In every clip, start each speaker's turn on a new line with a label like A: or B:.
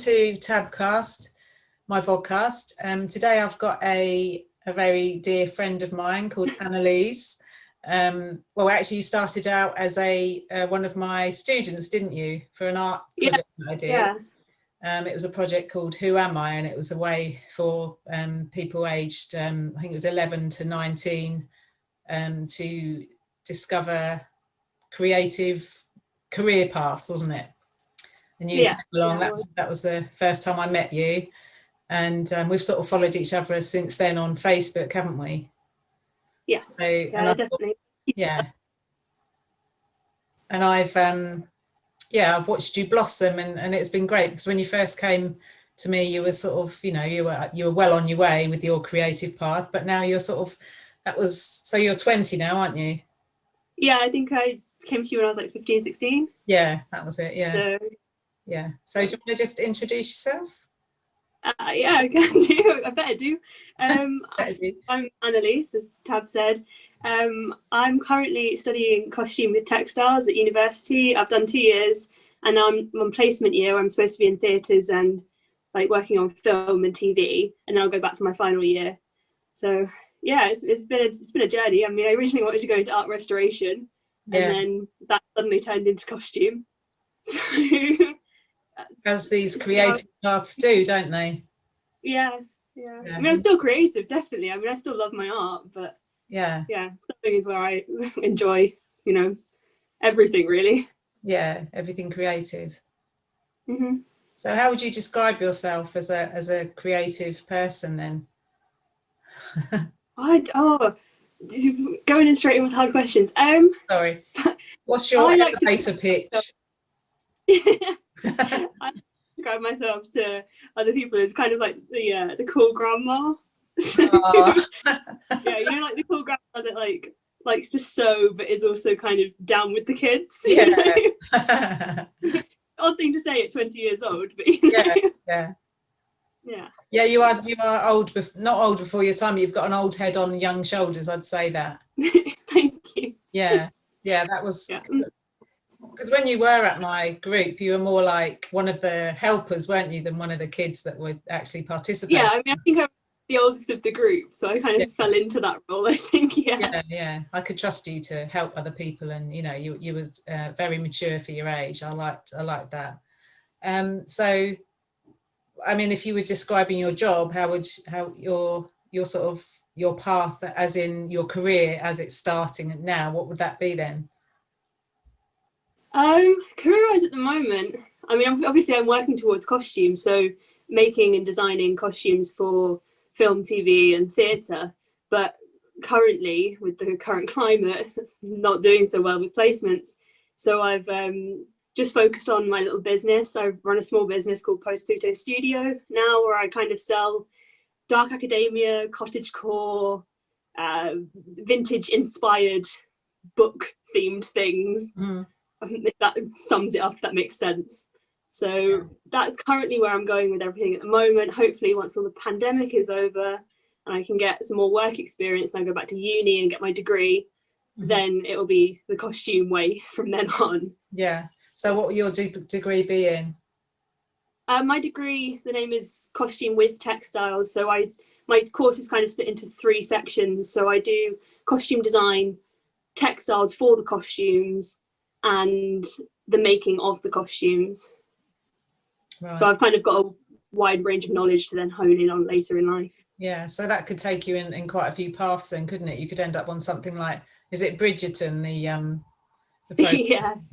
A: to Tabcast, my vodcast. Today I've got a very dear friend of mine called Annaliese. Well, actually, you started out as one of my students, didn't you, for an art project that I did?
B: Yeah.
A: It was a project called Who Am I? And it was a way for people aged, I think it was 11 to 19, to discover creative career paths, wasn't it? And you came along. That was the first time I met you, and we've sort of followed each other since then on Facebook, haven't we?
B: Yeah.
A: So,
B: definitely.
A: And I've watched you blossom, and it's been great, because when you first came to me, you were sort of, you were well on your way with your creative path, but now you're sort of, so you're 20 now, aren't you?
B: Yeah, I think I came to you when I was like 15, 16.
A: Yeah, that was it. Yeah. So do you want to just introduce yourself?
B: Yeah, I can do. I better do. I'm Annaliese, as Tab said. I'm currently studying costume with textiles at university. I've done 2 years, and I'm on placement year. I'm supposed to be in theatres and like working on film and TV, and then I'll go back for my final year. So yeah, it's been a journey. I mean, I originally wanted to go into art restoration, and then that suddenly turned into costume. So
A: as these creative paths do, don't they?
B: Yeah. I mean, I'm still creative, definitely. I mean, I still love my art, but something is where I enjoy, everything really.
A: Yeah, everything creative.
B: Mm-hmm.
A: So how would you describe yourself as a creative person then?
B: Going in straight in with hard questions.
A: Sorry. What's your elevator pitch?
B: I describe myself to other people as kind of like the cool grandma. Yeah, like the cool grandma that like likes to sew but is also kind of down with the kids. Odd thing to say at 20 years old, but
A: Yeah, you are old, not old before your time. You've got an old head on young shoulders, I'd say that.
B: Thank you.
A: Yeah, that was because when you were at my group, you were more like one of the helpers, weren't you, than one of the kids that would actually participate.
B: Yeah, I mean, I think I'm the oldest of the group, so I kind of fell into that role, I think.
A: Yeah, I could trust you to help other people, and you was very mature for your age. I liked that. So I mean, if you were describing your job, how your sort of your path, as in your career as it's starting now, what would that be then?
B: Career-wise at the moment, I mean, obviously I'm working towards costumes, so making and designing costumes for film, TV and theatre, but currently with the current climate, it's not doing so well with placements. So I've just focused on my little business. I run a small business called Post Pluto Studio now, where I kind of sell dark academia, cottagecore, vintage inspired book themed things. I think that sums it up, if that makes sense. So that's currently where I'm going with everything at the moment. Hopefully once all the pandemic is over and I can get some more work experience and I go back to uni and get my degree, then it will be the costume way from then on.
A: Yeah. So what will your degree be in?
B: My degree, the name is Costume with Textiles. So my course is kind of split into 3 sections. So I do costume design, textiles for the costumes, and the making of the costumes. Right. So I've kind of got a wide range of knowledge to then hone in on later in life.
A: Yeah, so that could take you in quite a few paths then, couldn't it? You could end up on something like, is it Bridgerton, the at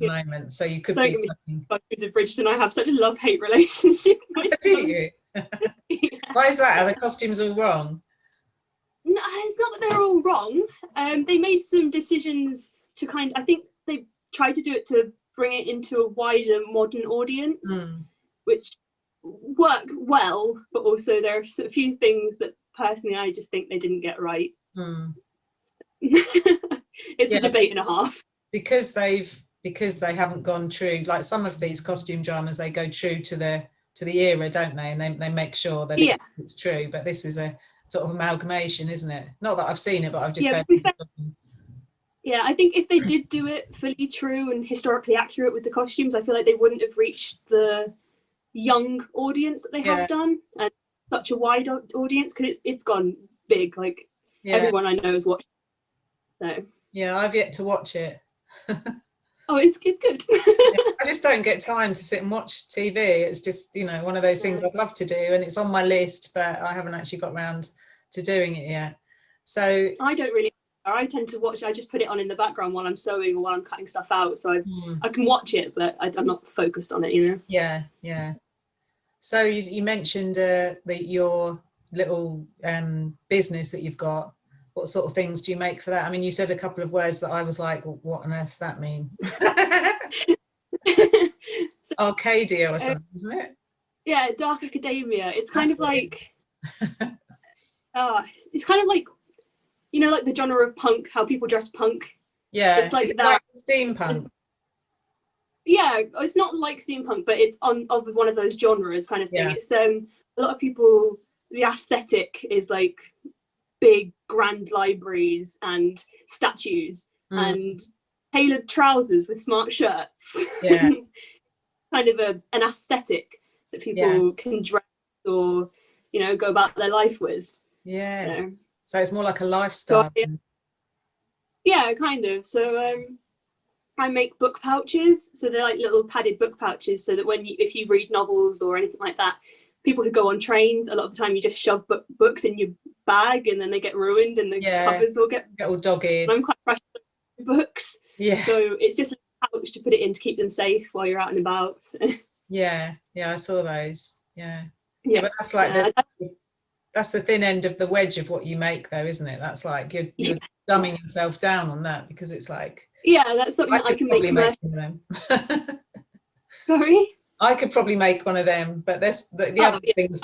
A: the moment? So you could be
B: Bridgerton. I have such a love-hate relationship with
A: Do you? Why is that? Are the costumes all wrong?
B: No, it's not that they're all wrong. They made some decisions to I think they tried to do it to bring it into a wider modern audience, which work well, but also there are a few things that personally I just think they didn't get right. It's a debate and a half.
A: Because they haven't gone true, like some of these costume dramas, they go true to the era, don't they? And they make sure that it's true. But this is a sort of amalgamation, isn't it? Not that I've seen it, but I've just heard.
B: Yeah, I think if they did do it fully true and historically accurate with the costumes, I feel like they wouldn't have reached the young audience that they have done, and such a wide audience, because it's gone big. Like everyone I know has watched it, so
A: yeah, I've yet to watch it.
B: Oh, it's good.
A: I just don't get time to sit and watch TV. It's just, you know, one of those things I'd love to do, and it's on my list, but I haven't actually got around to doing it yet. So
B: I don't really. I tend to watch. I just put it on in the background while I'm sewing or while I'm cutting stuff out, so I can watch it, but I'm not focused on it, you know.
A: Yeah, yeah. So you mentioned your little business that you've got. What sort of things do you make for that? I mean, you said a couple of words that I was like, well, what on earth does that mean? Arcadia or something, isn't it?
B: Yeah, dark academia. It's kind of like, it's kind of like, you know, like the genre of punk, how people dress punk.
A: Yeah,
B: it's like
A: that.
B: Like
A: steampunk.
B: Yeah, it's not like steampunk, but it's of one of those genres kind of thing. It's a lot of people. The aesthetic is like big grand libraries and statues and tailored trousers with smart shirts.
A: Yeah.
B: Kind of an aesthetic that people can dress or, you know, go about their life with.
A: Yeah. So it's more like a lifestyle.
B: So, yeah, kind of. So I make book pouches. So they're like little padded book pouches, so that if you read novels or anything like that, people who go on trains, a lot of the time you just shove books in your bag and then they get ruined and the covers will get
A: all dog-eared.
B: I'm quite precious with books.
A: Yeah.
B: So it's just a pouch to put it in to keep them safe while you're out and about.
A: Yeah, I saw those. Yeah, but that's like that's the thin end of the wedge of what you make, though, isn't it? That's like you're dumbing yourself down on that, because it's like
B: that's something that I can make commercial.
A: Them.
B: Sorry,
A: I could probably make one of them, but there's the other things.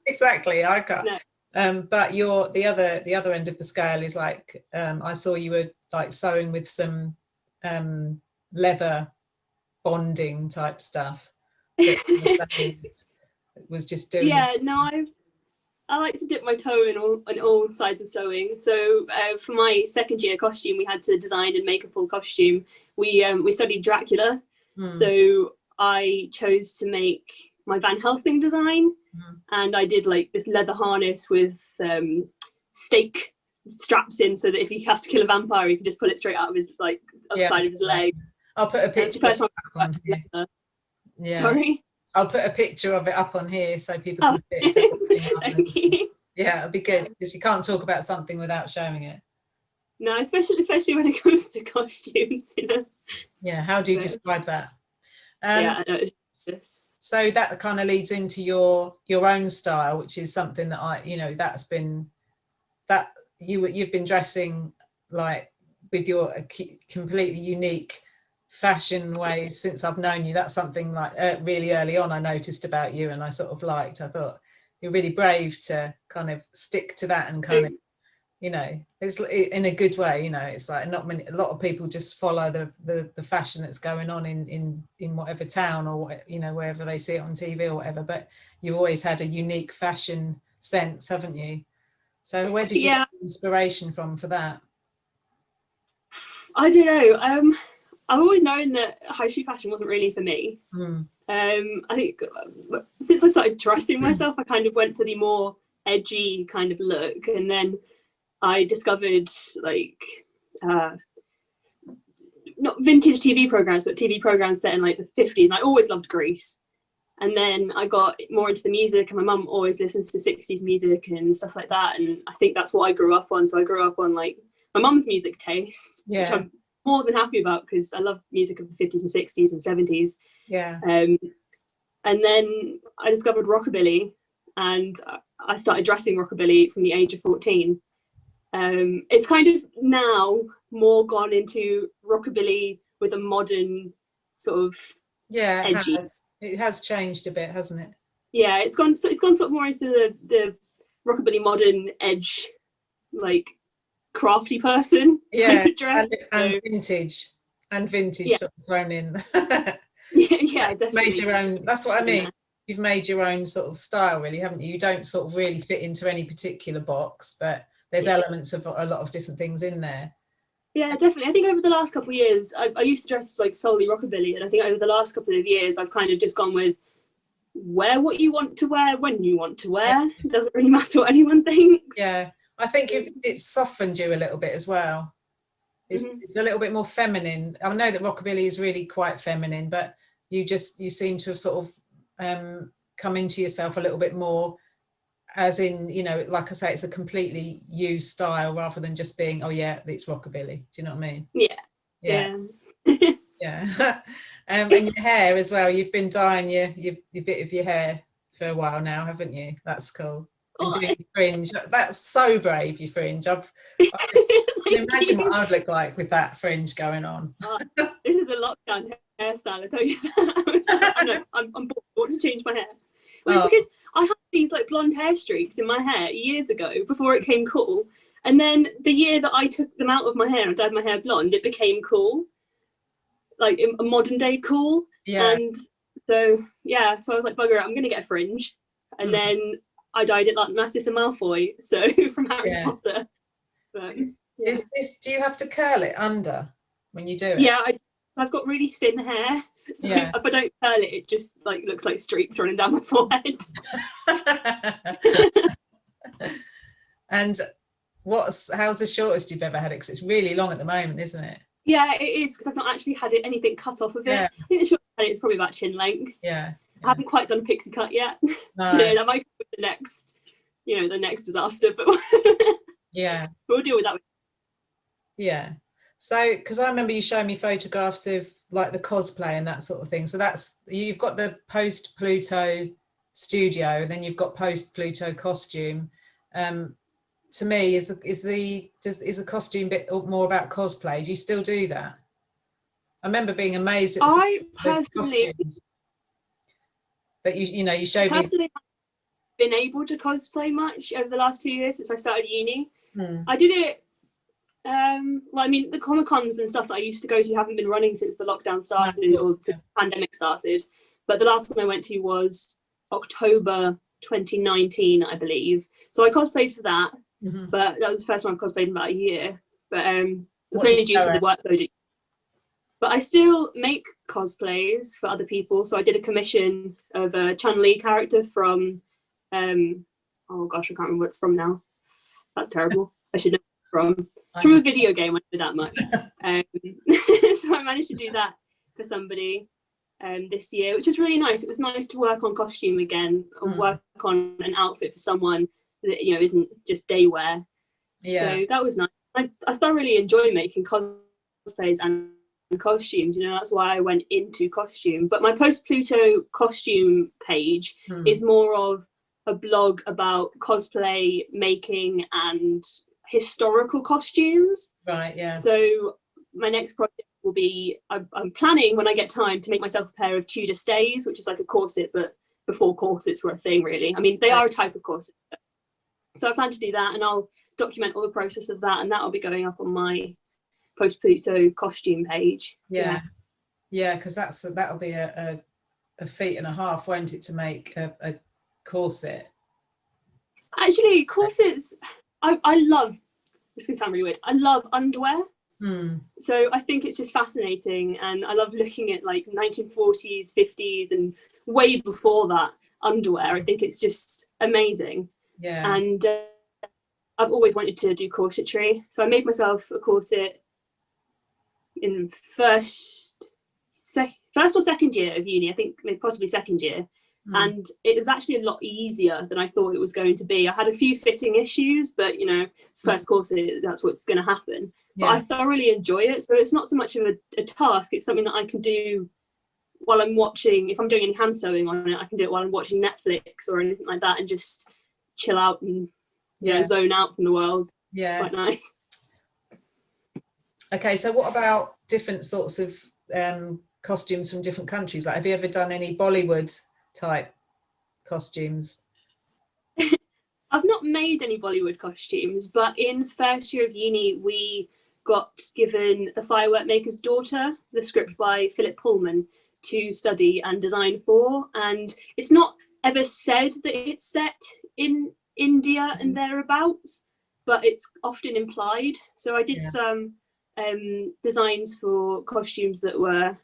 A: Exactly, I can't. No. But the other end of the scale is like I saw you were like sewing with some leather bonding type stuff. Was just doing.
B: Yeah, no, I like to dip my toe in all sides of sewing. So for my second year costume, we had to design and make a full costume. We studied Dracula, so I chose to make my Van Helsing design, and I did like this leather harness with stake straps in, so that if he has to kill a vampire, he can just pull it straight out of his side of his leg.
A: I'll put a picture.
B: Sorry.
A: I'll put a picture of it up on here so people can see it.
B: Thank you.
A: Yeah, it'll be good, because you can't talk about something without showing it.
B: No, especially when it comes to costumes, you know. Yeah,
A: how do you describe that?
B: It's
A: so that kind of leads into your own style, which is something that that's been that you've been dressing like with your completely unique fashion ways since I've known you. That's something like really early on I noticed about you, and I sort of liked. I thought you're really brave to kind of stick to that, and kind of, you know, it's in a good way. You know, it's like a lot of people just follow the fashion that's going on in whatever town, or, you know, wherever they see it on TV or whatever. But you've always had a unique fashion sense, haven't you? So where did you get inspiration from for that?
B: I don't know. I've always known that high street fashion wasn't really for me. I think since I started dressing myself, I kind of went for the more edgy kind of look, and then I discovered like not vintage TV programs, but TV programs set in like the 50s. And I always loved Grease, and then I got more into the music, and my mum always listens to 60s music and stuff like that, and I think that's what I grew up on. So I grew up on like my mum's music taste, which I'm more than happy about, because I love music of the 50s and 60s and 70s. And then I discovered rockabilly, and I started dressing rockabilly from the age of 14. It's kind of now more gone into rockabilly with a modern sort of edgy.
A: It has changed a bit, hasn't it?
B: Yeah, it's gone sort of more into the rockabilly modern edge, like crafty person kind of dress.
A: And vintage sort of thrown in.
B: Yeah, definitely.
A: Made your own. That's what I mean. Yeah. You've made your own sort of style, really, haven't you? You don't sort of really fit into any particular box, but there's elements of a lot of different things in there.
B: Yeah, definitely. I think over the last couple of years, I used to dress like solely rockabilly, and I think over the last couple of years, I've kind of just gone with wear what you want to wear when you want to wear.
A: Yeah.
B: It doesn't really matter what anyone thinks.
A: Yeah, I think if it's softened you a little bit as well. It's a little bit more feminine. I know that rockabilly is really quite feminine, but you seem to have sort of come into yourself a little bit more, as in, you know, like I say, it's a completely you style rather than just being, oh yeah, it's rockabilly. Do you know what I mean?
B: Yeah.
A: Yeah. And your hair as well. You've been dyeing your bit of your hair for a while now, haven't you? That's cool. And doing fringe. That's so brave, your fringe. I just can imagine what I would look like with that fringe going on.
B: This is a lockdown hairstyle, I tell you that. I was just like, I know, I'm bored to change my hair. Well, it's because I had these like blonde hair streaks in my hair years ago before it came cool. And then the year that I took them out of my hair and dyed my hair blonde, it became cool. Like a modern day cool.
A: Yeah.
B: And so I was like, bugger it, I'm going to get a fringe. And then I dyed it like Narcissa Malfoy, so from Harry Potter. But,
A: Is this, do you have to curl it under when you do it?
B: Yeah, I've got really thin hair, so if I don't curl it, it just like looks like streaks running down my forehead.
A: And how's the shortest you've ever had it? Because it's really long at the moment, isn't it?
B: Yeah, it is, because I've not actually had anything cut off of it. I think the shortest I've had it is probably about chin length.
A: Yeah.
B: I haven't quite done pixie cut yet.
A: No.
B: That might be the next disaster, but we'll deal with that.
A: Yeah. So, because I remember you showing me photographs of like the cosplay and that sort of thing. So you've got the post Pluto studio, and then you've got post Pluto costume. To me, is a costume bit more about cosplay? Do you still do that? I remember being amazed at
B: I personally,
A: costumes. But you showed me.
B: Personally, I've been able to cosplay much over the last 2 years since I started uni. I did it. Well, I mean, the Comic Cons and stuff that I used to go to haven't been running since the lockdown started or the pandemic started. But the last one I went to was October 2019, I believe. So I cosplayed for that. But that was the first one I've cosplayed in about a year. But it's only due to the workload. But I still make cosplays for other people. So I did a commission of a Chun-Li character from, oh gosh, I can't remember what it's from now. That's terrible. I should know from. It's from a video game, I know that much. So I managed to do that for somebody this year, which was really nice. It was nice to work on costume again, or work on an outfit for someone that isn't just day wear. So that was nice. I thoroughly enjoy making cosplays and costumes. That's why I went into costume. But my post Pluto costume page is more of a blog about cosplay making and historical costumes.
A: Right. Yeah.
B: So my next project will be, I'm planning when I get time to make myself a pair of Tudor stays, which is like a corset, but before corsets were a thing, really. I mean, they are a type of corset. So I plan to do that, and I'll document all the process of that, and that'll be going up on my post Pluto costume page.
A: Yeah, because that'll be a feat and a half, won't it, to make a corset?
B: Actually, corsets, I love, this can sound really weird, I love underwear. So I think it's just fascinating, and I love looking at like 1940s, 50s, and way before that underwear. I think it's just amazing. Yeah. And I've always wanted to do corsetry, so I made myself a corset in first or second year of uni, I think, maybe possibly second year. And it was actually a lot easier than I thought it was going to be. I had a few fitting issues, but it's first corset, that's what's going to happen. But I thoroughly enjoy it, so it's not so much of a task. It's something that I can do while I'm watching. If I'm doing any hand sewing on it, I can do it while I'm watching Netflix or anything like that, and just chill out and zone out from the world. Quite nice.
A: Okay, so what about different sorts of costumes from different countries? Like, have you ever done any Bollywood type costumes?
B: I've not made any Bollywood costumes, but in first year of uni we got given The Firework Maker's Daughter, the script by Philip Pullman, to study and design for. And it's not ever said that it's set in India and thereabouts, but it's often implied. So I did some designs for costumes that were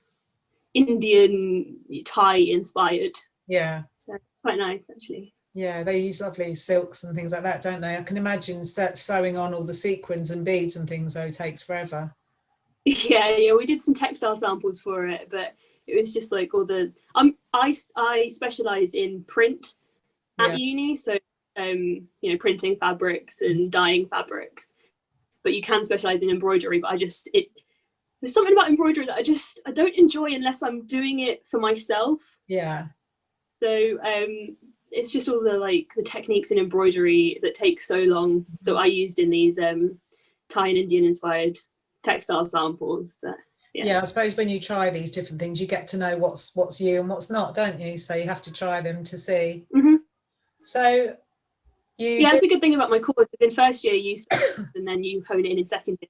B: Indian Thai inspired.
A: Yeah.
B: So quite nice, actually.
A: Yeah, they use lovely silks and things like that, don't they? I can imagine sewing on all the sequins and beads and things, though, takes forever.
B: Yeah, we did some textile samples for it, but it was just like all the I specialize in print at uni, so printing fabrics and dyeing fabrics. But you can specialize in embroidery, but there's something about embroidery that I don't enjoy unless I'm doing it for myself.
A: Yeah.
B: So it's just all the techniques in embroidery that take so long that I used in these Thai and Indian inspired textile samples. But
A: yeah, I suppose when you try these different things, you get to know what's you and what's not, don't you? So you have to try them to see.
B: Mm-hmm.
A: So
B: that's a good thing about my course. In first year you start and then you hone it in second year.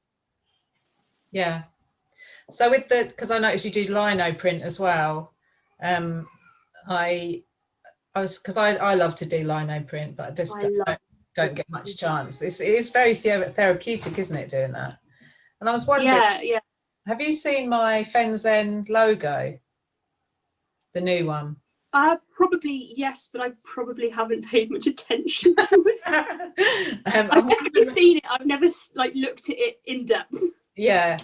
A: Yeah. So because I noticed you do lino print as well. I love to do lino print, but I just don't get much chance. It is very therapeutic, isn't it, doing that? And I was wondering, have you seen my Fenzen logo, the new one?
B: Probably yes, but I probably haven't paid much attention to it. I've definitely seen it. I've never looked at it in depth.
A: Yeah,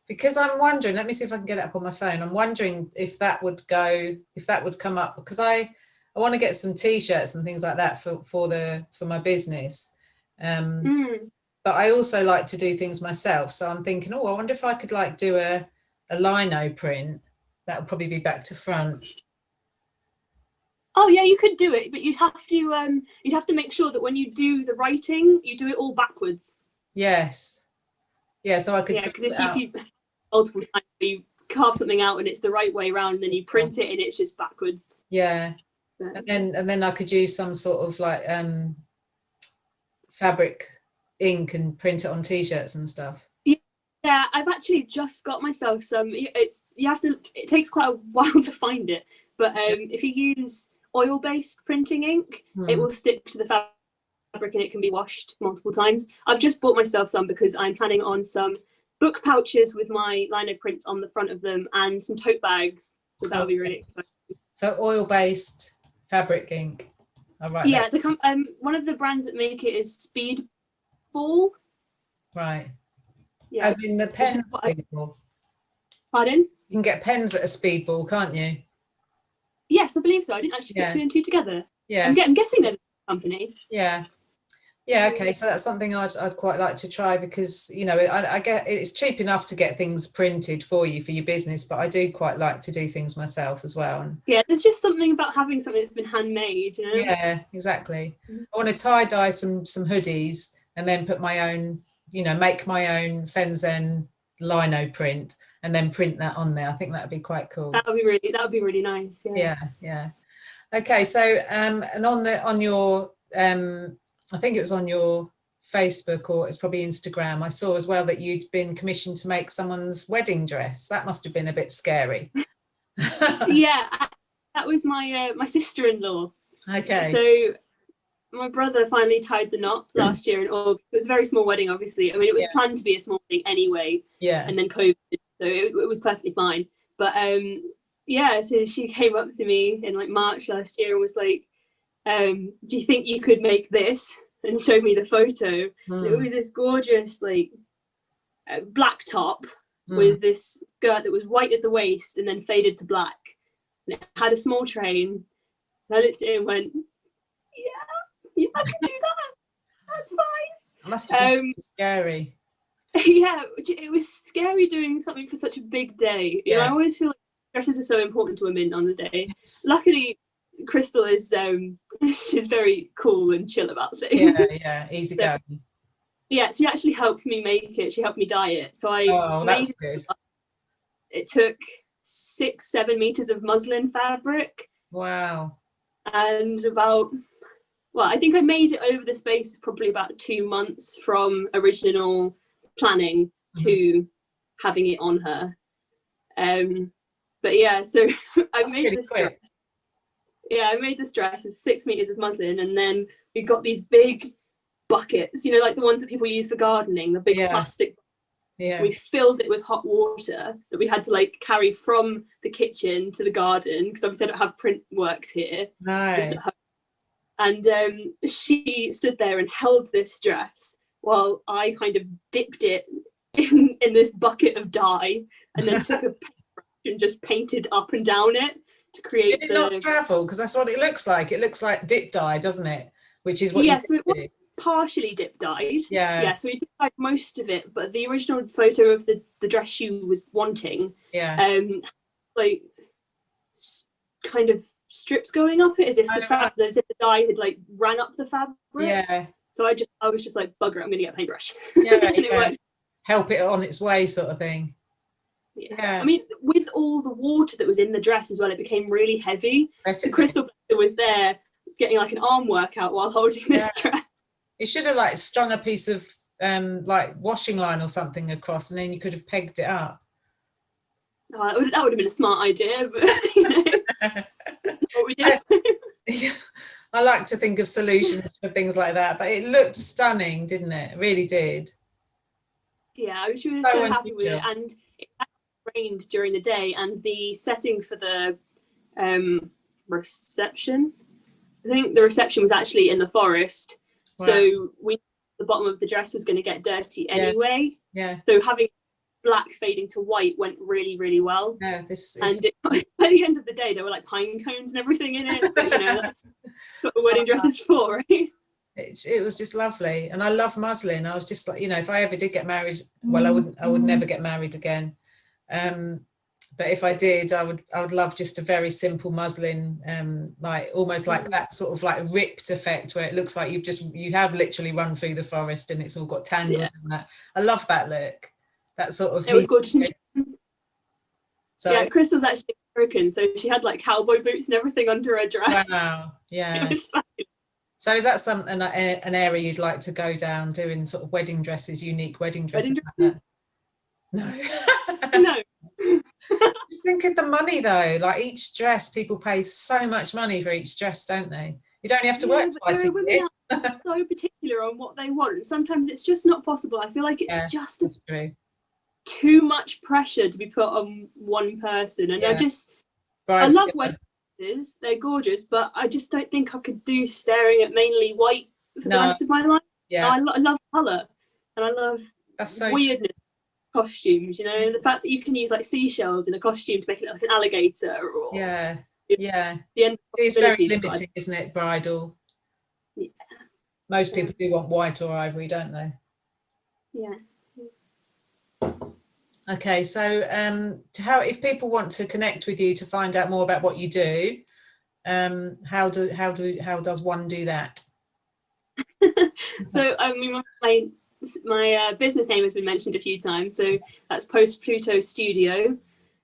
A: because I'm wondering. Let me see if I can get it up on my phone. I'm wondering if that would come up, because I want to get some T-shirts and things like that for my business. But I also like to do things myself. So I'm thinking, I wonder if I could do a lino print. That would probably be back to front.
B: Oh yeah, you could do it, but you'd have to make sure that when you do the writing, you do it all backwards.
A: Yes. Yeah, so I could.
B: Yeah, because if you multiple times you carve something out and it's the right way around, and then you print it and it's just backwards.
A: Yeah. And then I could use some sort of fabric ink and print it on T-shirts and stuff.
B: Yeah, I've actually just got myself some. It takes quite a while to find it, but if you use oil-based printing ink, it will stick to the fabric and it can be washed multiple times. I've just bought myself some because I'm planning on some book pouches with my lino prints on the front of them and some tote bags. So that'll be really exciting.
A: So oil-based fabric ink. All right.
B: Yeah, one of the brands that make it is Speedball.
A: Right.
B: Yeah.
A: As in the pen Speedball.
B: Pardon?
A: You can get pens at a Speedball, can't you?
B: Yes, I believe so. I didn't actually put two and two together.
A: Yeah.
B: I'm guessing they're the company.
A: Yeah. Yeah, okay, so that's something I'd quite like to try, because I get it's cheap enough to get things printed for your business, but I do quite like to do things myself as well. And
B: yeah, there's just something about having something that's been handmade,
A: Yeah, exactly. I want to tie dye some hoodies and then put my own, make my own Fenzen lino print and then print that on there. I think that would be quite cool.
B: That would be really nice.
A: Yeah. Okay, so and on your I think it was on your Facebook, or it's probably Instagram, I saw as well that you'd been commissioned to make someone's wedding dress. That must have been a bit scary.
B: Yeah, that was my sister-in-law.
A: Okay.
B: So my brother finally tied the knot last year in August. It was a very small wedding, obviously. I mean, it was planned to be a small wedding anyway.
A: Yeah.
B: And then COVID, so it was perfectly fine. But so she came up to me in March last year and was like, do you think you could make this? And showed me the photo. It was this gorgeous black top with this skirt that was white at the waist and then faded to black, and it had a small train. And I looked at it and went, yeah, I can do that. That's fine.
A: It must have been scary.
B: Yeah, it was scary doing something for such a big day. I always feel like dresses are so important to women on the day. Yes. Luckily, Crystal is she's very cool and chill about things.
A: Yeah, easy going.
B: Yeah, she actually helped me make it. She helped me dye it. So I made it. It took 6-7 meters of muslin fabric.
A: Wow.
B: And I think I made it over the space of probably about 2 months from original planning to having it on her. But yeah, so I made this dress. Yeah, I made this dress with 6 meters of muslin, and then we got these big buckets, like the ones that people use for gardening, the big plastic.
A: Yeah.
B: We filled it with hot water that we had to like carry from the kitchen to the garden, because obviously I don't have print works here.
A: No.
B: Just at home. And she stood there and held this dress while I kind of dipped it in this bucket of dye, and then took a paintbrush and just painted up and down it to create.
A: Did it not travel? Because that's what it looks like. It looks like dip dye, doesn't it? Which is what
B: so it was partially dip dyed.
A: Yeah.
B: So we did like most of it, but the original photo of the dress she was wanting, like kind of strips going up it, as if the dye had like ran up the fabric.
A: Yeah.
B: So I was just like, bugger it, I'm gonna get a paintbrush.
A: Yeah,
B: and it worked.
A: Help it on its way, sort of thing.
B: Yeah. I mean, with all the water that was in the dress as well, it became really heavy. The crystal was there getting like an arm workout while holding this dress.
A: It should have like strung a piece of like washing line or something across, and then you could have pegged it up.
B: Oh, that would have been a smart idea, but you know, that's not what we did.
A: I like to think of solutions for things like that, but it looked stunning, didn't it? It really did.
B: Yeah, she was so happy with it, and it rained during the day, and the setting for the reception, I think the reception was actually in the forest. Wow. So the bottom of the dress was going to get dirty anyway.
A: Yeah.
B: So having black fading to white went really, really well.
A: Yeah.
B: By the end of the day, there were like pine cones and everything in it. But, you know, that's what the wedding dress is for, right?
A: It was just lovely, and I love muslin. I was just like, you know, if I ever did get married, well, I would never get married again. But if I did, I would love just a very simple muslin, like almost like that sort of like ripped effect, where it looks like you have literally run through the forest and it's all got tangled in that. I love that look. That sort of.
B: It was gorgeous.
A: So
B: yeah, Crystal's actually American, so she had like cowboy boots and everything under her dress.
A: Wow. Yeah.
B: It was fabulous.
A: So is that something, an area you'd like to go down, doing sort of wedding dresses, unique wedding dresses? Like that? No.
B: No.
A: Just think of the money though. Like each dress, people pay so much money for each dress, don't they? You'd only have to work twice a year.
B: Are so particular on what they want, and sometimes it's just not possible. I feel like it's just too much pressure to be put on one person, and I love wedding dresses, they're gorgeous, but I just don't think I could do staring at mainly white for the rest of my life. I love colour, and I love weirdness of costumes, you know, the fact that you can use like seashells in a costume to make it look like an alligator, or
A: it's very limited, isn't it, bridal? Most people do want white or ivory, don't they? Okay, so if people want to connect with you to find out more about what you do, how does one do that?
B: So I mean, my business name has been mentioned a few times, so that's Post Pluto Studio,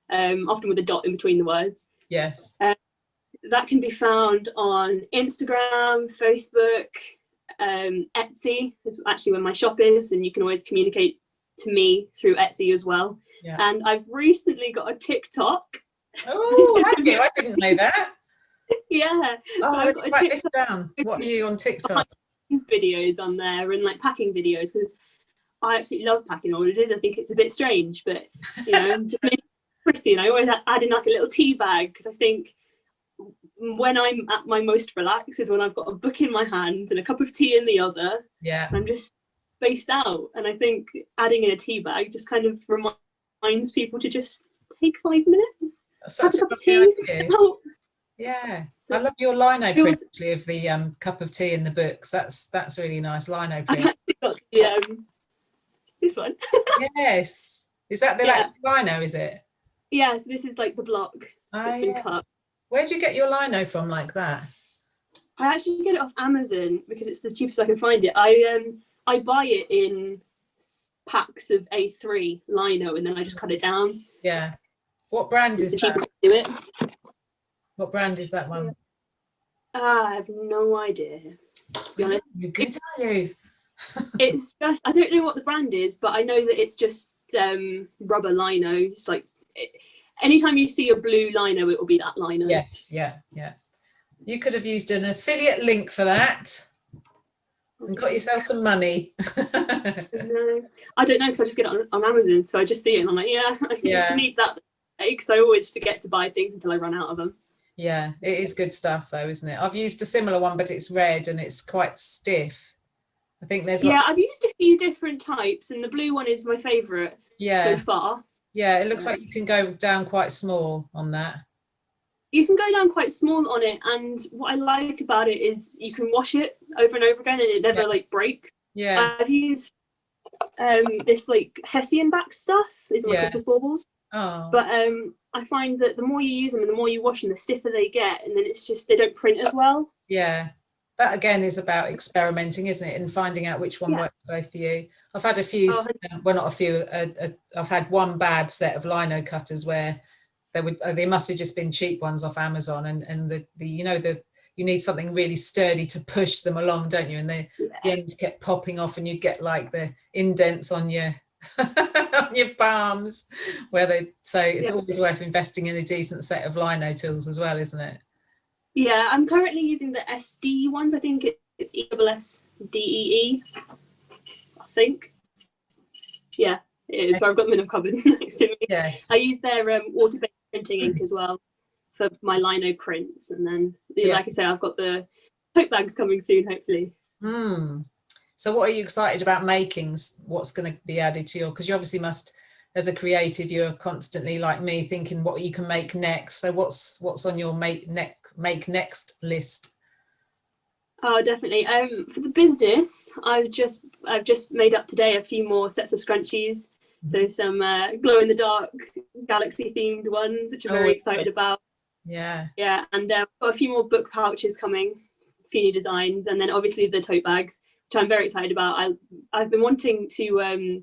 B: often with a dot in between the words.
A: Yes.
B: That can be found on Instagram, Facebook, Etsy is actually where my shop is, and you can always communicate to me through Etsy as well. And I've recently got a TikTok.
A: Oh, have you? I didn't know that.
B: Yeah.
A: Oh, so I've got write this down. What are you on TikTok?
B: Videos on there, and like packing videos, because I absolutely love packing orders. I think it's a bit strange, but you know, just make it pretty. And I always add in like a little tea bag, because I think when I'm at my most relaxed is when I've got a book in my hand and a cup of tea in the other.
A: Yeah.
B: I'm just spaced out, and I think adding in a tea bag just kind of reminds people to just take 5 minutes.
A: That's such a cup of tea. Yeah, so I love your lino print of the cup of tea in the books. That's really nice lino print.
B: This one.
A: Yes, is that the lino? Is it?
B: Yeah, so this is like the block that's been cut.
A: Where do you get your lino from like that?
B: I actually get it off Amazon because it's the cheapest I can find it. I buy it in packs of A3 lino, and then I just cut it down.
A: Yeah. What brand is that?
B: To do it.
A: What brand is that one?
B: I have no idea, to be honest.
A: You're good, are you?
B: It's just, I don't know what the brand is, but I know that it's just rubber lino. It's like, anytime you see a blue lino, it will be that lino.
A: Yes, yeah. You could have used an affiliate link for that. And got yourself some money.
B: No, I don't know, because I just get it on Amazon, so I just see it and I'm like, yeah, I need that, because I always forget to buy things until I run out of them.
A: Yeah, it is good stuff though, isn't it? I've used a similar one, but it's red and it's quite stiff. I think there's
B: I've used a few different types, and the blue one is my favourite so far.
A: Yeah, it looks like you can go down quite small on that.
B: You can go down quite small on it, and what I like about it is you can wash it over and over again, and it never like breaks.
A: Yeah.
B: I've used this like Hessian back stuff. These are my crystal baubles.
A: Oh.
B: But I find that the more you use them and the more you wash them, the stiffer they get, and then it's just they don't print as well.
A: Yeah, that again is about experimenting, isn't it, and finding out which one works both for you. I've had a few, well, not a few. I've had one bad set of lino cutters where they must have just been cheap ones off Amazon, and the you need something really sturdy to push them along, don't you? And the ends kept popping off, and you'd get like the indents on your on your palms so it's always worth investing in a decent set of lino tools as well, isn't it?
B: Yeah, I'm currently using the SD ones. I think it's ESSDEE, I think. Yeah, it is. So I've got them in a cupboard next to me.
A: Yes.
B: I use their water-based printing ink as well for my lino prints, and then like I say, I've got the tote bags coming soon, hopefully.
A: So what are you excited about making? What's going to be added to because you obviously must, as a creative, you're constantly like me thinking what you can make next. So what's on your make next list?
B: Oh, definitely. For the business, I've just made up today a few more sets of scrunchies. So some glow in the dark galaxy themed ones, which I'm very excited about. Yeah, and got a few more book pouches coming, a few new designs, and then obviously the tote bags, which I'm very excited about. I've been wanting to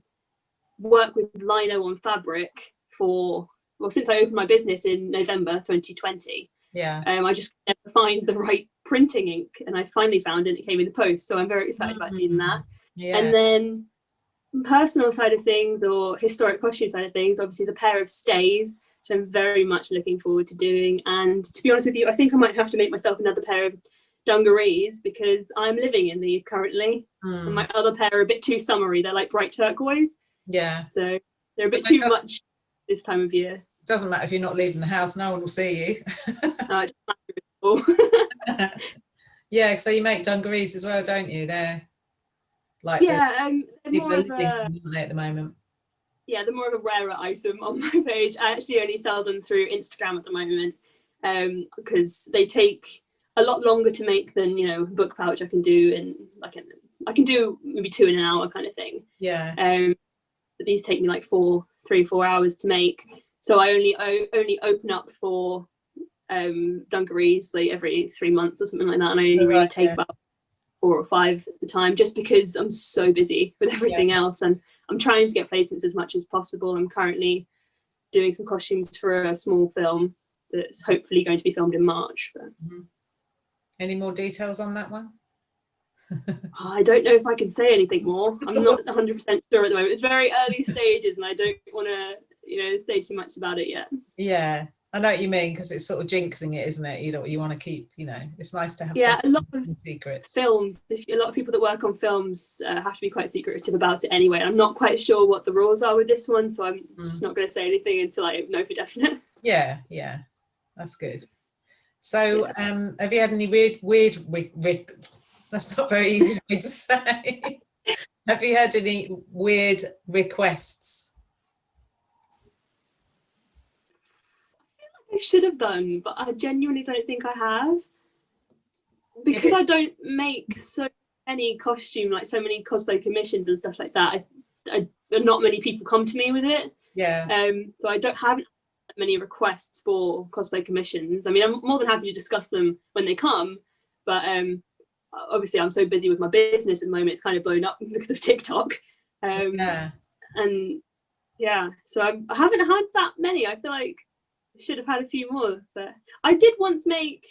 B: work with lino on fabric since I opened my business in November 2020. I just never find the right printing ink, and I finally found it, and it came in the post, so I'm very excited about doing that. And then personal side of things, or historic costume side of things, obviously the pair of stays, which I'm very much looking forward to doing. And to be honest with you, I think I might have to make myself another pair of dungarees, because I'm living in these currently, and my other pair are a bit too summery. They're like bright turquoise, so they're a bit too much this time of year.
A: It doesn't matter if you're not leaving the house, no one will see you.
B: It doesn't matter at all.
A: Yeah, so you make dungarees as well, don't you? They're like
B: they're more of
A: at the moment.
B: Yeah, they're more of a rarer item on my page. I actually only sell them through Instagram at the moment, because they take a lot longer to make than a book pouch I can do in I can do maybe 2 in an hour kind of thing. But these take me like 3 or 4 hours to make. So I only open up for dungarees like every 3 months or something like that, and I only really take about 4 or 5 at the time, just because I'm so busy with everything else, and I'm trying to get placements as much as possible. I'm currently doing some costumes for a small film that's hopefully going to be filmed in March. But...
A: Any more details on that one?
B: I don't know if I can say anything more. I'm not 100% sure at the moment. It's very early stages, and I don't want to say too much about it yet.
A: Yeah, I know what you mean, because it's sort of jinxing it, isn't it? You want to keep, it's nice to have
B: a lot of
A: secrets.
B: Films, a lot of people that work on films have to be quite secretive about it anyway. I'm not quite sure what the rules are with this one, so I'm just not going to say anything until I know for definite.
A: Yeah, that's good. So have you had any weird that's not very easy for me to say. Have you had any weird requests?
B: I should have done, but I genuinely don't think I have, because I don't make so many so many cosplay commissions and stuff like that. Not many people come to me with it. So I don't have many requests for cosplay commissions. I mean, I'm more than happy to discuss them when they come, but obviously I'm so busy with my business at the moment, it's kind of blown up because of TikTok. And so I haven't had that many. I feel like I should have had a few more, but I did once make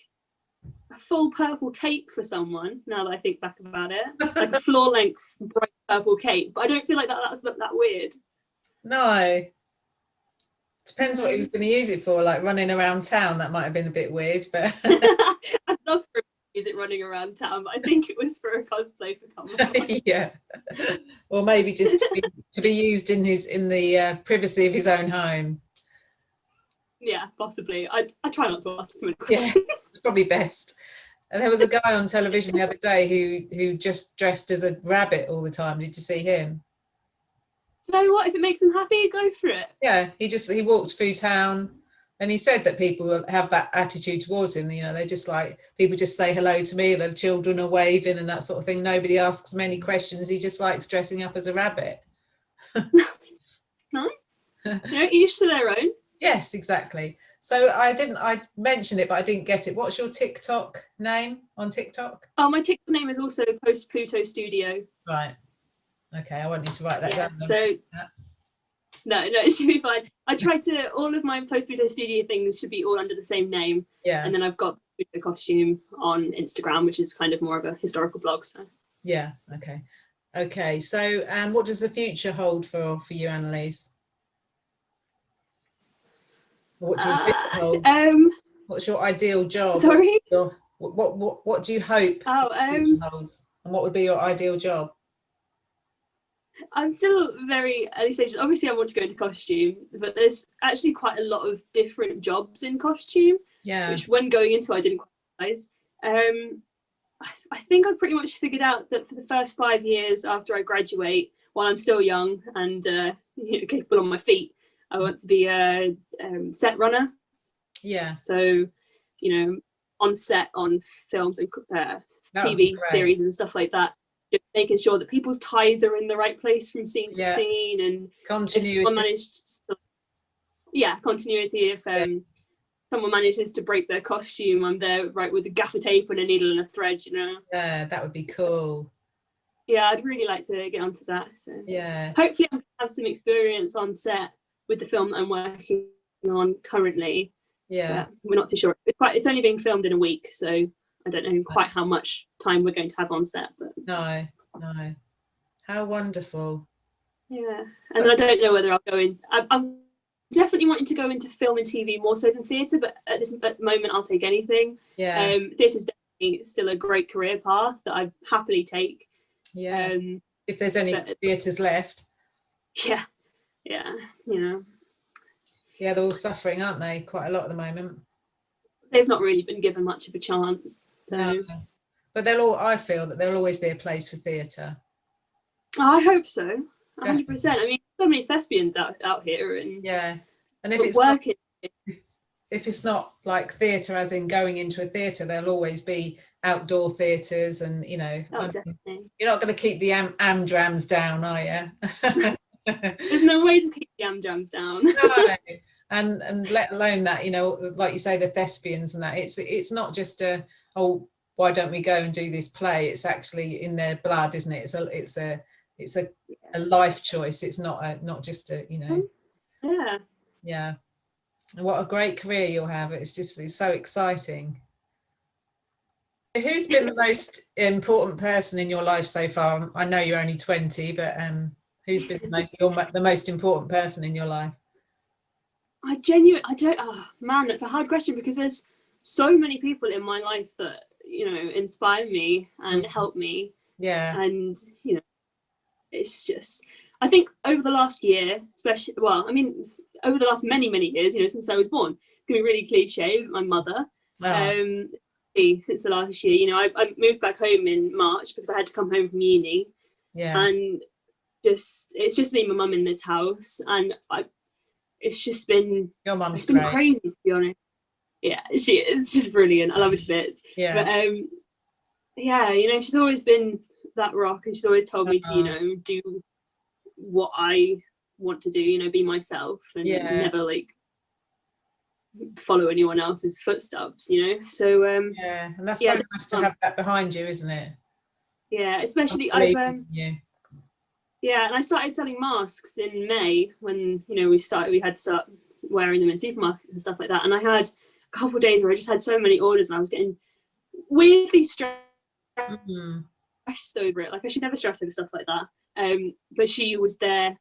B: a full purple cape for someone, now that I think back about it. Like a floor length bright purple cape, but I don't feel like that's that weird.
A: No, depends what he was going to use it for, like running around town. That might have been a bit weird, but
B: I'd love for him is it running around town, but I think it was for a cosplay for Comic-Con.
A: Yeah, or maybe just to be used in the privacy of his own home.
B: Yeah, possibly. I try not to ask him any
A: Yeah,
B: questions.
A: it's probably best. And there was a guy on television the other day who just dressed as a rabbit all the time. Did you see him?
B: You know what? If it makes him happy, go for it.
A: Yeah, he walked through town, and he said that people have that attitude towards him. You know, they just like, people just say hello to me, the children are waving and that sort of thing. Nobody asks him any questions. He just likes dressing up as a rabbit.
B: Nice. You know, each to their own.
A: Yes, exactly. So I mentioned it, but I didn't get it. What's your TikTok name on TikTok?
B: Oh, my TikTok name is also Post Pluto Studio.
A: Right. Okay, I won't need to write that down.
B: So no, it should be fine. I tried to, all of my Post Pluto Studio things should be all under the same name.
A: Yeah.
B: And then I've got the costume on Instagram, which is kind of more of a historical blog. So
A: yeah, okay. Okay, so what does the future hold for you, Annaliese? What do you hope it holds? What's your ideal job?
B: Sorry?
A: What do you hope it holds? And what would be your ideal job?
B: I'm still very early stages. Obviously, I want to go into costume, but there's actually quite a lot of different jobs in costume.
A: Yeah.
B: Which, when going into, I didn't quite realize. I think I've pretty much figured out that for the first 5 years after I graduate, while I'm still young and capable on my feet, I want to be a set runner.
A: Yeah.
B: So, on set on films and TV series and stuff like that, just making sure that people's ties are in the right place from scene to scene, and
A: continuity.
B: Continuity. If someone manages to break their costume, I'm there right with a gaffer tape and a needle and a thread.
A: Yeah, that would be cool.
B: Yeah, I'd really like to get onto that. So
A: yeah,
B: hopefully I'll have some experience on set with the film that I'm working on currently.
A: Yeah,
B: we're not too sure. It's only being filmed in a week, so I don't know quite how much time we're going to have on set. But
A: no, how wonderful.
B: Yeah, and I don't know whether I'll go in. I'm definitely wanting to go into film and TV more so than theatre, but at the moment I'll take anything.
A: Yeah,
B: theatre's definitely still a great career path that I happily take.
A: Yeah, if there's any theatres left.
B: Yeah.
A: Yeah, they're all suffering, aren't they? Quite a lot at the moment.
B: They've not really been given much of a chance. So,
A: no. But I feel that there'll always be a place for theatre.
B: I hope so. 100%. I mean, so many thespians out here, and
A: and if it's not like theatre as in going into a theatre, there'll always be outdoor theatres, and
B: definitely.
A: You're not going to keep the amdrams down, are you?
B: There's no way to keep the amdrams down.
A: No. And let alone that, like you say, the thespians and that, it's not just why don't we go and do this play? It's actually in their blood, isn't it? It's a life choice. It's not just a. Yeah. And what a great career you'll have. It's so exciting. Who's been the most important person in your life so far? I know you're only 20, but who's been the most important person in your life?
B: That's a hard question, because there's so many people in my life that, inspire me and help me.
A: Yeah.
B: And, it's just, I think over the last year, especially, over the last many, many years, since I was born, it's going to be really cliche, my mother, since the last year, I moved back home in March because I had to come home from uni.
A: Yeah.
B: And it's just me and my mum in this house, and it's just been,
A: your mum's
B: it's been
A: great.
B: crazy, to be honest. Yeah, she is just brilliant. I love her to bits.
A: Yeah.
B: But she's always been that rock, and she's always told me to, do what I want to do, be myself, and never follow anyone else's footsteps, So
A: and that's so nice to have that behind you, isn't it?
B: Yeah, especially and I started selling masks in May when, we had to start wearing them in supermarkets and stuff like that. And I had a couple of days where I just had so many orders, and I was getting weirdly stressed over it. Like, I should never stress over stuff like that. But she was there,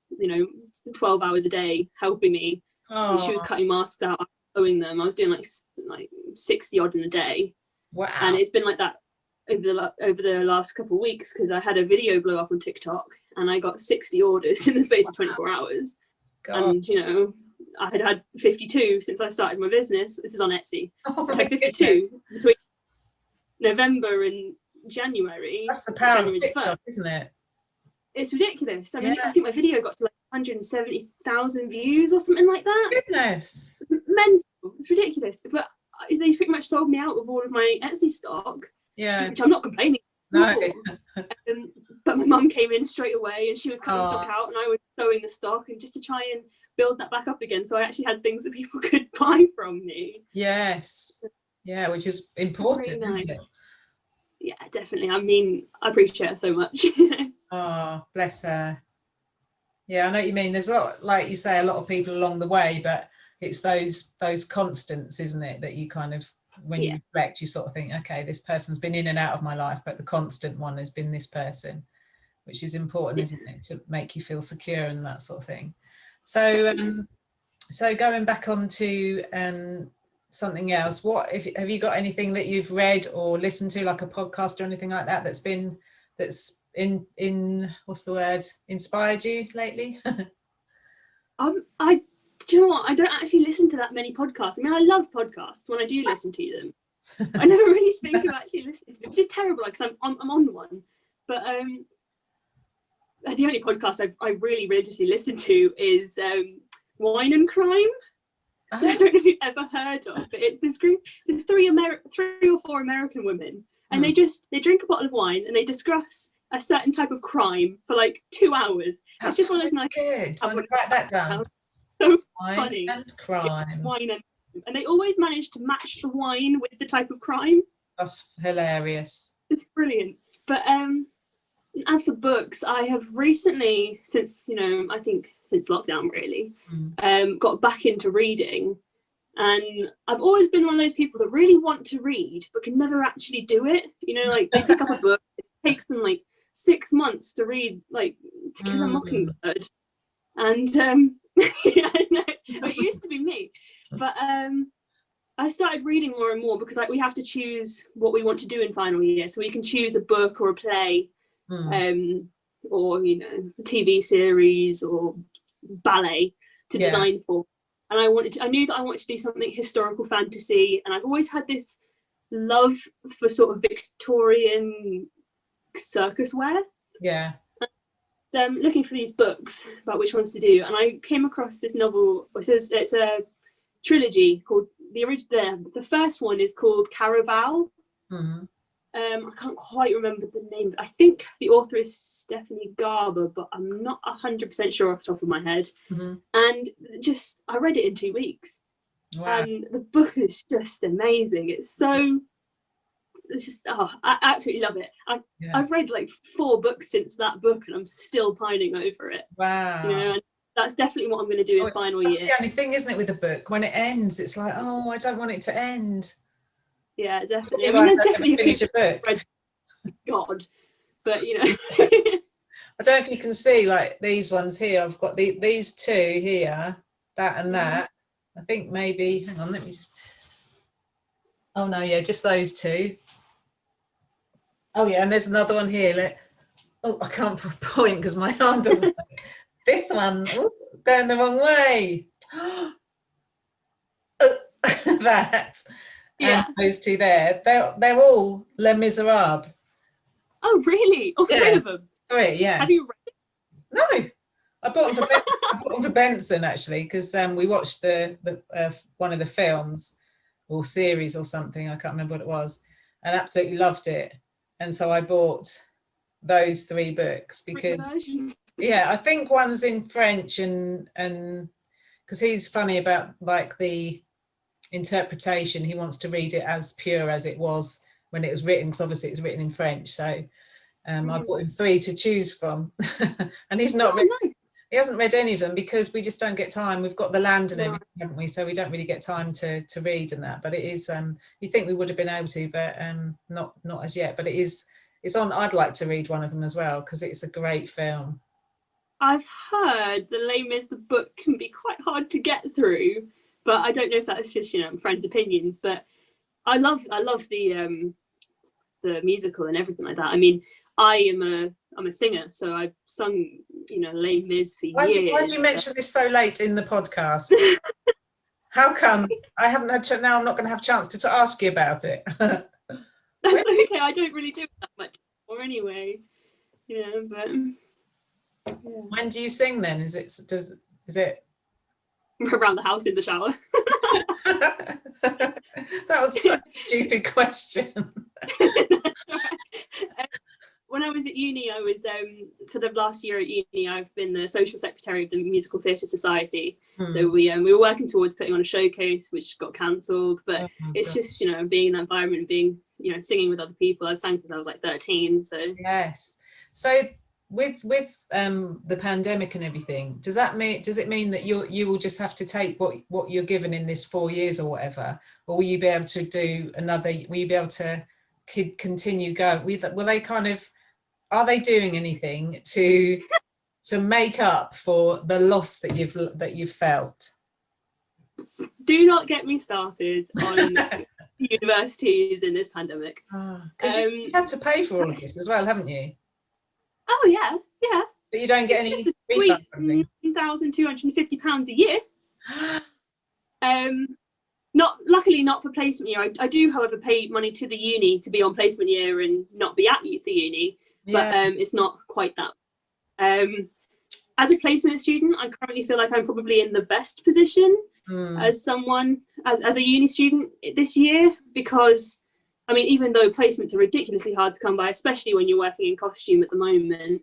B: 12 hours a day helping me. She was cutting masks out, sewing them. I was doing like 60 odd in a day.
A: Wow.
B: And it's been like that over the last couple of weeks, because I had a video blow up on TikTok and I got 60 orders in the space of 24 hours.
A: God.
B: And, you know, I had 52 since I started my business. This is on Etsy. I had 52 between November and January.
A: That's the power
B: January
A: of TikTok,
B: 1st.
A: isn't it?
B: It's ridiculous. I mean, I think my video got to like 170,000 views or something like that.
A: Goodness.
B: It's mental. It's ridiculous. But they pretty much sold me out of all of my Etsy stock.
A: Yeah.
B: Which I'm not complaining.
A: No.
B: But my mum came in straight away and she was cutting stock out, and I was sewing the stock, and just to try and build that back up again, so I actually had things that people could buy from me.
A: Yes. Yeah, which is important, isn't it?
B: Yeah, definitely. I mean, I appreciate her so much.
A: Oh, bless her. Yeah, I know what you mean. There's a lot, like you say, a lot of people along the way, but it's those constants, isn't it, that you kind of, when you reflect, you sort of think, okay, this person's been in and out of my life, but the constant one has been this person, which is important, isn't it, to make you feel secure and that sort of thing. So so going back on to something else, what have you got anything that you've read or listened to, like a podcast or anything like that, that's in what's the word, inspired you lately?
B: Do you know what? I don't actually listen to that many podcasts. I mean, I love podcasts when I do listen to them. I never really think of actually listening to them, which is terrible, because I'm on one. But the only podcast I really religiously listen to is Wine and Crime. I don't know if you've ever heard of, but it's this group. It's three or four American women, and they drink a bottle of wine and they discuss a certain type of crime for like 2 hours.
A: That's
B: it's just one of those nice.
A: Good. I'm going to write that down.
B: So
A: Wine
B: funny.
A: And crime.
B: Wine and they always manage to match the wine with the type of crime.
A: That's hilarious.
B: It's brilliant. But as for books, I have recently, since lockdown really, got back into reading. And I've always been one of those people that really want to read but can never actually do it. You know, like they pick up a book, it takes them like 6 months to read, like To Kill a Mockingbird. And yeah, no, it used to be me. But I started reading more and more, because we have to choose what we want to do in final year. So we can choose a book or a play, or, you know, a TV series or ballet to design for. And I knew that I wanted to do something historical fantasy, and I've always had this love for sort of Victorian circus wear. Yeah. Looking for these books about which ones to do, and I came across this novel. It's a trilogy called the first one is called Caraval. I can't quite remember the name. I think the author is Stephanie Garber, but I'm not 100% sure off the top of my head. And just I read it in 2 weeks. Wow. And the book is just amazing. It's just I absolutely love it. I've read like 4 books since that book, and I'm still pining over it. Wow. You know, and that's definitely what I'm going to do in final year. That's
A: the only thing, isn't it, with a book? When it ends, it's like, oh, I don't want it to end.
B: Yeah, definitely. I mean, there's definitely
A: finish a book.
B: God, but you know.
A: I don't know if you can see, like these ones here. I've got these 2 here, that and that. I think maybe. Hang on, let me just. Oh no, yeah, just those 2. Oh yeah, and there's another one here. I can't point because my arm doesn't work. This one, going the wrong way. That. And those 2 there, they're all Les Miserables.
B: Oh really? All 3 of them?
A: 3, yeah.
B: Have you read it?
A: No, I bought them for Benson actually, because we watched the one of the films or series or something. I can't remember what it was, and absolutely loved it. And so I bought those 3 books because I think one's in French and because he's funny about like the interpretation. He wants to read it as pure as it was when it was written, because obviously it's written in French. So I bought him 3 to choose from. And he's not he hasn't read any of them because we just don't get time. We've got the land and everything, haven't we? So we don't really get time to read and that. But it is you think we would have been able to, but not as yet. But it's on. I'd like to read one of them as well, because it's a great film.
B: I've heard the Les Mis, the book, can be quite hard to get through. But I don't know if that's just, you know, friends' opinions, but I love the musical and everything like that. I mean, I'm a singer, so I've sung, you know, Les Mis for years.
A: Why did you mention this so late in the podcast? How come I haven't had now? I'm not going to have a chance to ask you about it.
B: That's okay. I don't really do it that much anymore anyway. Yeah, but yeah.
A: When do you sing then? Is it
B: around the house in the shower?
A: That was such a stupid question.
B: When I was at uni, I was for the last year at uni, I've been the social secretary of the Musical Theatre Society. So we were working towards putting on a showcase, which got cancelled. But it's just, you know, being in that environment, being, you know, singing with other people. I've sang since I was like 13. So
A: yes. So with the pandemic and everything, does it mean that you will just have to take what you're given in this 4 years or whatever, or will you be able to do another? Will you be able to continue going? Will they kind of? Are they doing anything to make up for the loss that you've felt?
B: Do not get me started on universities in this pandemic.
A: Because you had to pay for all of this as well, haven't you?
B: Oh yeah.
A: But you don't get
B: it's
A: any
B: just a
A: refund.
B: £1,250 a year. Luckily not for placement year. I do, however, pay money to the uni to be on placement year and not be at the uni. But it's not quite that. As a placement student, I currently feel like I'm probably in the best position as a uni student this year, because I mean, even though placements are ridiculously hard to come by, especially when you're working in costume at the moment.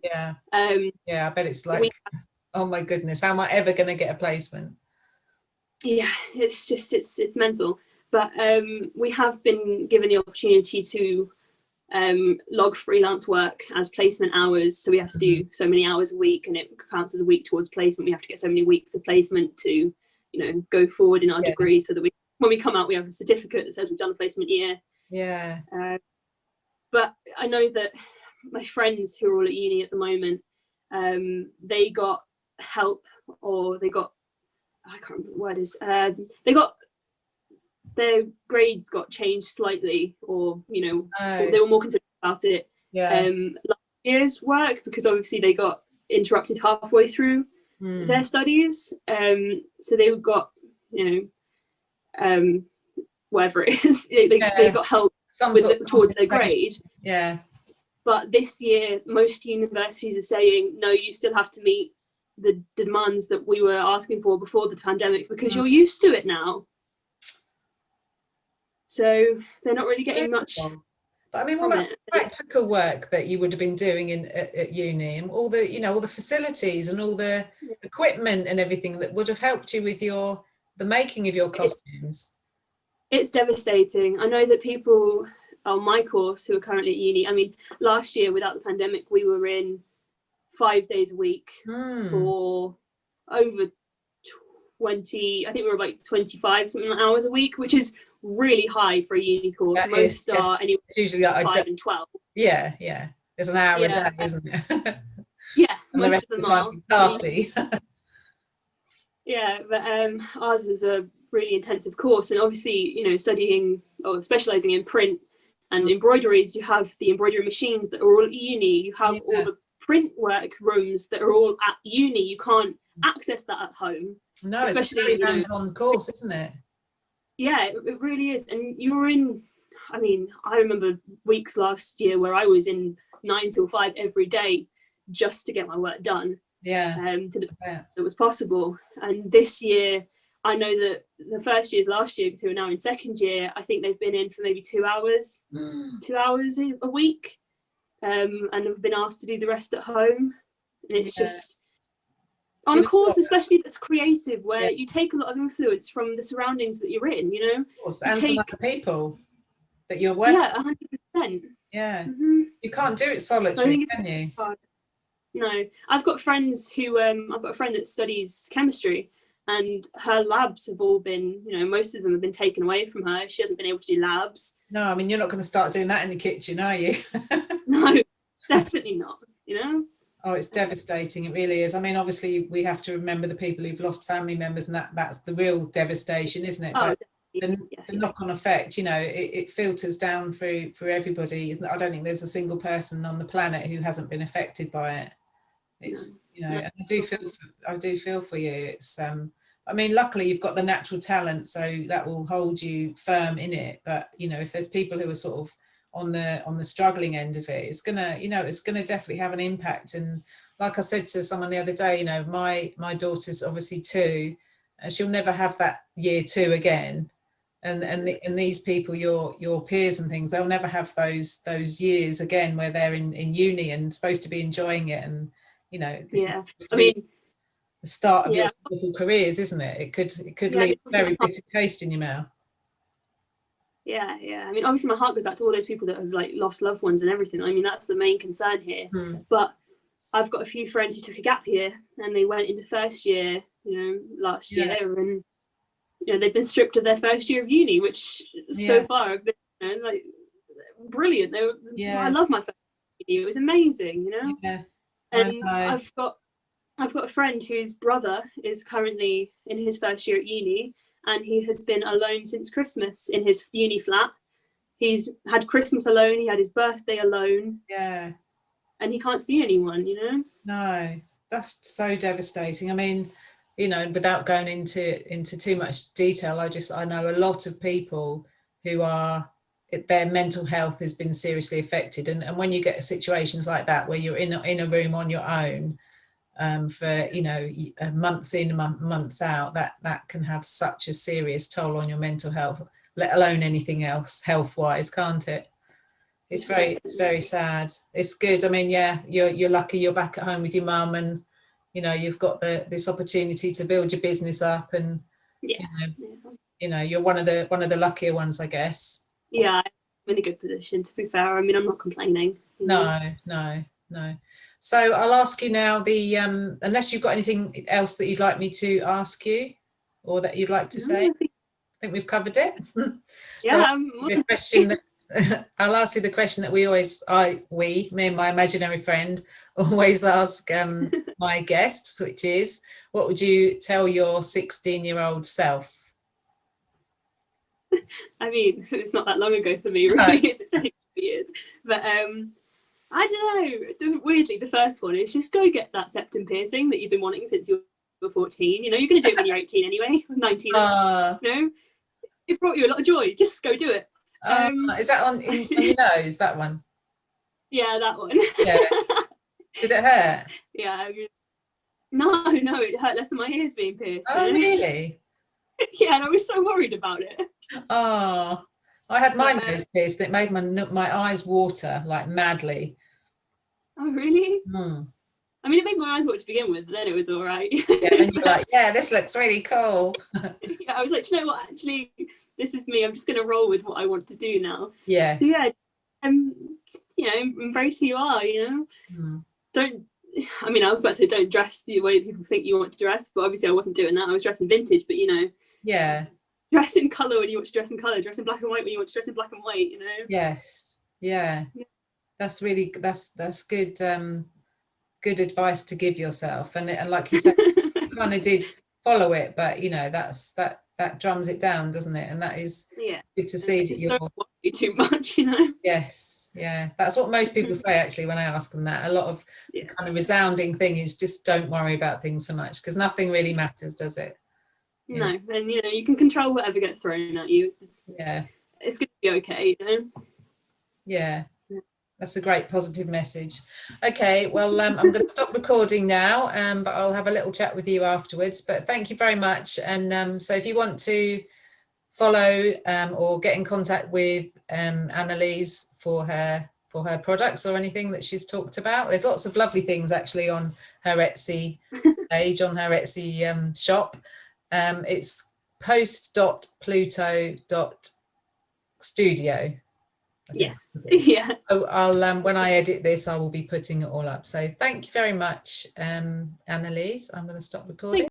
A: I bet it's like, oh my goodness, how am I ever going to get a placement? Yeah,
B: it's mental. But we have been given the opportunity to log freelance work as placement hours. So we have to do so many hours a week, and it counts as a week towards placement. We have to get so many weeks of placement to, you know, go forward in our degree, so that when we come out, we have a certificate that says we've done a placement year. But I know that my friends who are all at uni at the moment, they got help, or they got, I can't remember what it is, their grades got changed slightly, or, you know, they were more concerned about it last year's work, because obviously they got interrupted halfway through their studies. So they got, you know, whatever it is, they got help towards their grade. But this year, most universities are saying, no, you still have to meet the demands that we were asking for before the pandemic, because you're used to it now. So they're not really getting much.
A: But I mean, what about practical work that you would have been doing at uni, and all the, you know, all the facilities and all the equipment and everything that would have helped you with the making of your costumes?
B: It's devastating. I know that people on my course who are currently at uni, I mean, last year without the pandemic, we were in 5 days a week for over 20, I think we were like 25 something hours a week, which is really high for a uni course. Most are anywhere usually like 5 and 12.
A: There's an hour a day, isn't it?
B: And most of them are
A: party.
B: But ours was a really intensive course, and obviously, you know, studying or specializing in print and embroideries, you have the embroidery machines that are all at uni, you have all the print work rooms that are all at uni. You can't access that at home.
A: No, especially, it's a very hands-on course, isn't it?
B: Yeah, it really is. And you're in, I mean, I remember weeks last year where I was in 9 till 5 every day just to get my work done. To the best that was possible. And this year, I know that the first years last year, who are now in second year, I think they've been in for maybe 2 hours, 2 hours a week, and have been asked to do the rest at home. And it's just on a course, especially that's creative, where you take a lot of influence from the surroundings that you're in. You know,
A: of course, and from other people that you're working.
B: 100%.
A: You can't do it solitary, can you?
B: No, I've got friends who I've got a friend that studies chemistry, and her labs have all been, you know, most of them have been taken away from her. She hasn't been able to do labs.
A: No, I mean, you're not going to start doing that in the kitchen, are you?
B: No, definitely not, you know?
A: Oh, it's devastating. It really is. I mean, obviously we have to remember the people who've lost family members, and that's the real devastation, isn't it?
B: Oh,
A: but the knock-on effect, you know, it filters down through everybody. I don't think there's a single person on the planet who hasn't been affected by it. It's, you know, and I do feel for you. It's I mean, luckily you've got the natural talent, so that will hold you firm in it. But you know, if there's people who are sort of on the struggling end of it, it's gonna, you know, it's gonna definitely have an impact. And like I said to someone the other day, you know, my daughter's obviously 2, and she'll never have that year 2 again. And these people, your peers and things, they'll never have those years again where they're in uni and supposed to be enjoying it. And you know, this is
B: I mean,
A: the start of your wonderful careers, isn't it? It could leave a very bitter taste in your mouth.
B: Yeah. I mean, obviously my heart goes out to all those people that have like lost loved ones and everything. I mean, that's the main concern here. But I've got a few friends who took a gap year and they went into first year, you know, last year, and you know, they've been stripped of their first year of uni, which so far have been, you know, like brilliant. I love my first year. It was amazing, you know. And I've got a friend whose brother is currently in his first year at uni, and he has been alone since Christmas in his uni flat. He's had Christmas alone, he had his birthday alone. Yeah. And he can't see anyone, you know? No,
A: that's so devastating. I mean, you know, without going into too much detail, I know a lot of people who are, their mental health has been seriously affected. And when you get situations like that, where you're in a room on your own, for, you know, months in, months out, that can have such a serious toll on your mental health, let alone anything else health-wise, can't it? It's very sad. It's good. I mean, yeah, you're lucky you're back at home with your mum, and you know, you've got this opportunity to build your business up, and you know, you're one of the luckier ones, I guess.
B: Yeah, I'm in a good position, to be fair. I mean, I'm not complaining.
A: No. So I'll ask you now, unless you've got anything else that you'd like me to ask you, or that you'd like to say. I think we've covered it.
B: Yeah.
A: So the question that I'll ask you the question that me and my imaginary friend always ask my guests, which is, what would you tell your 16-year-old self?
B: I mean, it's not that long ago for me, really. It's only 2 years. But I don't know. Weirdly, the first one is just go get that septum piercing that you've been wanting since you were 14. You know, you're going to do it when you're 18 anyway, 19. You know, it brought you a lot of joy. Just go do it.
A: Is that on your nose, that one?
B: Yeah, that one.
A: Yeah. Did it hurt?
B: Yeah. No, it hurt less than my ears being pierced.
A: Oh, really?
B: Yeah, and I was so worried about it.
A: Oh, I had my nose pierced. It made my eyes water like madly.
B: Oh, really? I mean, it made my eyes water to begin with, but then it was all right.
A: Yeah, then you're like, yeah, this looks really cool.
B: Yeah, I was like, do you know what? Actually, this is me. I'm just going to roll with what I want to do now.
A: Yeah.
B: So yeah, you know, embrace who you are. You know, I was about to say don't dress the way people think you want to dress, but obviously I wasn't doing that. I was dressing vintage, but you know. Yeah. Dress in colour when you want to dress in colour. Dress in black and white when you want to dress in black and white. You know.
A: Yes. Yeah. That's really that's good. Good advice to give yourself, and like you said, you kind of did follow it, but you know, that drums it down, doesn't it? And that is good to see that you're
B: don't worry too much, you know.
A: Yes, yeah, that's what most people say actually when I ask them that. A lot of the kind of resounding thing is just don't worry about things so much, because nothing really matters, does it?
B: No, and you know, you can control whatever gets thrown at you. It's going to be okay, you know.
A: Yeah. That's a great positive message. Okay, well, I'm going to stop recording now, but I'll have a little chat with you afterwards. But thank you very much. And so if you want to follow or get in contact with Annaliese for her products or anything that she's talked about, there's lots of lovely things actually on her Etsy page, on her Etsy shop. It's post.pluto.studio.
B: Yes. Yeah.
A: I'll when I edit this, I will be putting it all up. So thank you very much, Annaliese. I'm going to stop recording.